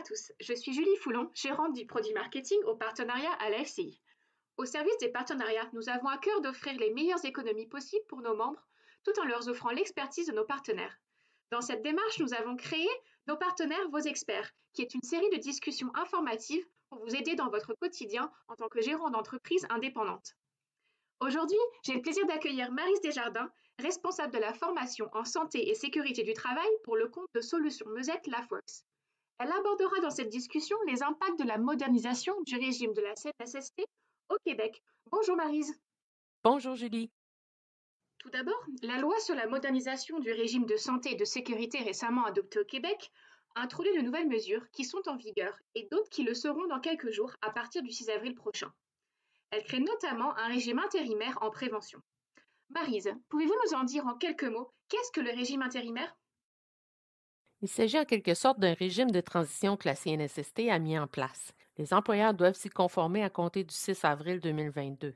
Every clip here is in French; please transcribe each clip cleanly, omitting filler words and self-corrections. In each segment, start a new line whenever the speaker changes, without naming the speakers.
à tous, je suis Julie Foulon, gérante du produit marketing au partenariat à la FCI. Au service des partenariats, nous avons à cœur d'offrir les meilleures économies possibles pour nos membres, tout en leur offrant l'expertise de nos partenaires. Dans cette démarche, nous avons créé Nos partenaires, vos experts, qui est une série de discussions informatives pour vous aider dans votre quotidien en tant que gérant d'entreprise indépendante. Aujourd'hui, j'ai le plaisir d'accueillir Maryse Desjardins, responsable de la formation en santé et sécurité du travail pour le compte de Solutions Musette LAFWORKS. Elle abordera dans cette discussion les impacts de la modernisation du régime de la CNSST au Québec. Bonjour Maryse.
Bonjour Julie.
Tout d'abord, la loi sur la modernisation du régime de santé et de sécurité récemment adoptée au Québec introduit de nouvelles mesures qui sont en vigueur et d'autres qui le seront dans quelques jours à partir du 6 avril prochain. Elle crée notamment un régime intérimaire en prévention. Maryse, pouvez-vous nous en dire en quelques mots qu'est-ce que le régime intérimaire?
Il s'agit en quelque sorte d'un régime de transition que la CNSST a mis en place. Les employeurs doivent s'y conformer à compter du 6 avril 2022.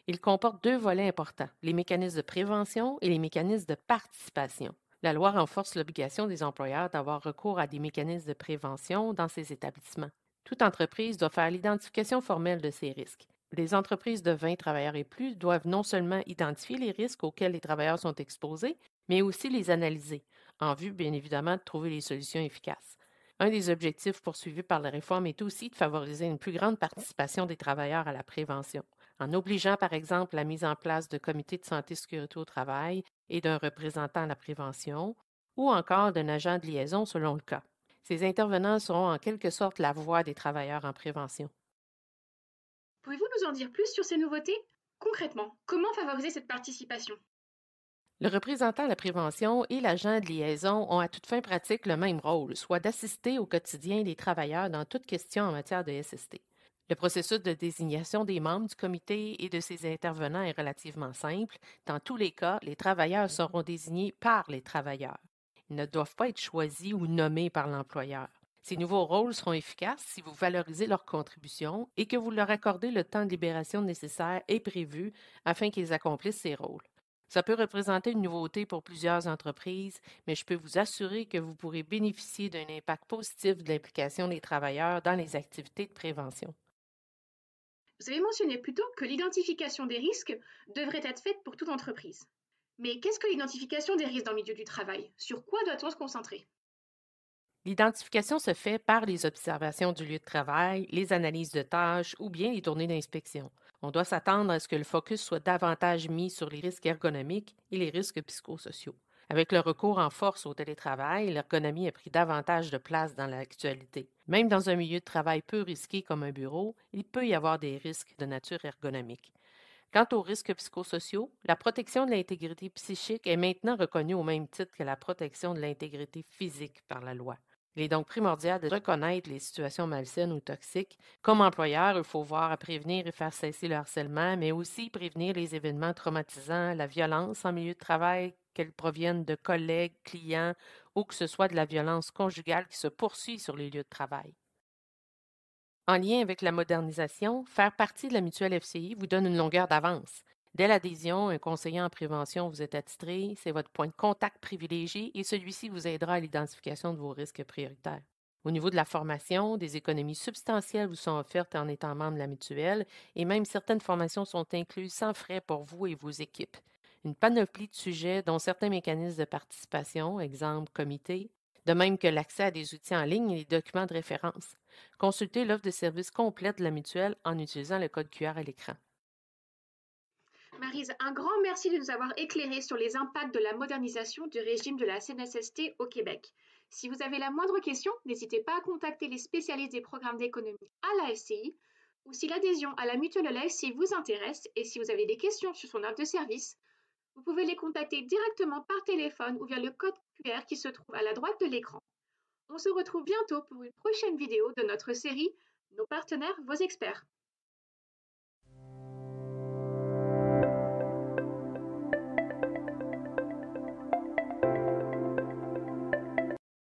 Il comporte deux volets importants, les mécanismes de prévention et les mécanismes de participation. La loi renforce l'obligation des employeurs d'avoir recours à des mécanismes de prévention dans ces établissements. Toute entreprise doit faire l'identification formelle de ces risques. Les entreprises de 20 travailleurs et plus doivent non seulement identifier les risques auxquels les travailleurs sont exposés, mais aussi les analyser, en vue, bien évidemment, de trouver les solutions efficaces. Un des objectifs poursuivis par la réforme est aussi de favoriser une plus grande participation des travailleurs à la prévention, en obligeant, par exemple, la mise en place de comités de santé et sécurité au travail et d'un représentant à la prévention, ou encore d'un agent de liaison selon le cas. Ces intervenants seront en quelque sorte la voix des travailleurs en prévention.
Pouvez-vous nous en dire plus sur ces nouveautés? Concrètement, comment favoriser cette participation?
Le représentant à la prévention et l'agent de liaison ont à toute fin pratique le même rôle, soit d'assister au quotidien des travailleurs dans toute question en matière de SST. Le processus de désignation des membres du comité et de ses intervenants est relativement simple. Dans tous les cas, les travailleurs seront désignés par les travailleurs. Ils ne doivent pas être choisis ou nommés par l'employeur. Ces nouveaux rôles seront efficaces si vous valorisez leur contribution et que vous leur accordez le temps de libération nécessaire et prévu afin qu'ils accomplissent ces rôles. Ça peut représenter une nouveauté pour plusieurs entreprises, mais je peux vous assurer que vous pourrez bénéficier d'un impact positif de l'implication des travailleurs dans les activités de prévention.
Vous avez mentionné plus tôt que l'identification des risques devrait être faite pour toute entreprise. Mais qu'est-ce que l'identification des risques dans le milieu du travail? Sur quoi doit-on se concentrer?
L'identification se fait par les observations du lieu de travail, les analyses de tâches ou bien les tournées d'inspection. On doit s'attendre à ce que le focus soit davantage mis sur les risques ergonomiques et les risques psychosociaux. Avec le recours en force au télétravail, l'ergonomie a pris davantage de place dans l'actualité. Même dans un milieu de travail peu risqué comme un bureau, il peut y avoir des risques de nature ergonomique. Quant aux risques psychosociaux, la protection de l'intégrité psychique est maintenant reconnue au même titre que la protection de l'intégrité physique par la loi. Il est donc primordial de reconnaître les situations malsaines ou toxiques. Comme employeur, il faut voir à prévenir et faire cesser le harcèlement, mais aussi prévenir les événements traumatisants, la violence en milieu de travail, qu'elle provienne de collègues, clients ou que ce soit de la violence conjugale qui se poursuit sur les lieux de travail. En lien avec la modernisation, faire partie de la mutuelle FCI vous donne une longueur d'avance. Dès l'adhésion, un conseiller en prévention vous est attitré, c'est votre point de contact privilégié et celui-ci vous aidera à l'identification de vos risques prioritaires. Au niveau de la formation, des économies substantielles vous sont offertes en étant membre de la mutuelle et même certaines formations sont incluses sans frais pour vous et vos équipes. Une panoplie de sujets dont certains mécanismes de participation, exemple comité, de même que l'accès à des outils en ligne et les documents de référence. Consultez l'offre de services complète de la mutuelle en utilisant le code QR à l'écran.
Maryse, un grand merci de nous avoir éclairé sur les impacts de la modernisation du régime de la CNSST au Québec. Si vous avez la moindre question, n'hésitez pas à contacter les spécialistes des programmes d'économie à la FCI ou si l'adhésion à la mutuelle de la FCI vous intéresse et si vous avez des questions sur son offre de service, vous pouvez les contacter directement par téléphone ou via le code QR qui se trouve à la droite de l'écran. On se retrouve bientôt pour une prochaine vidéo de notre série Nos partenaires, vos experts.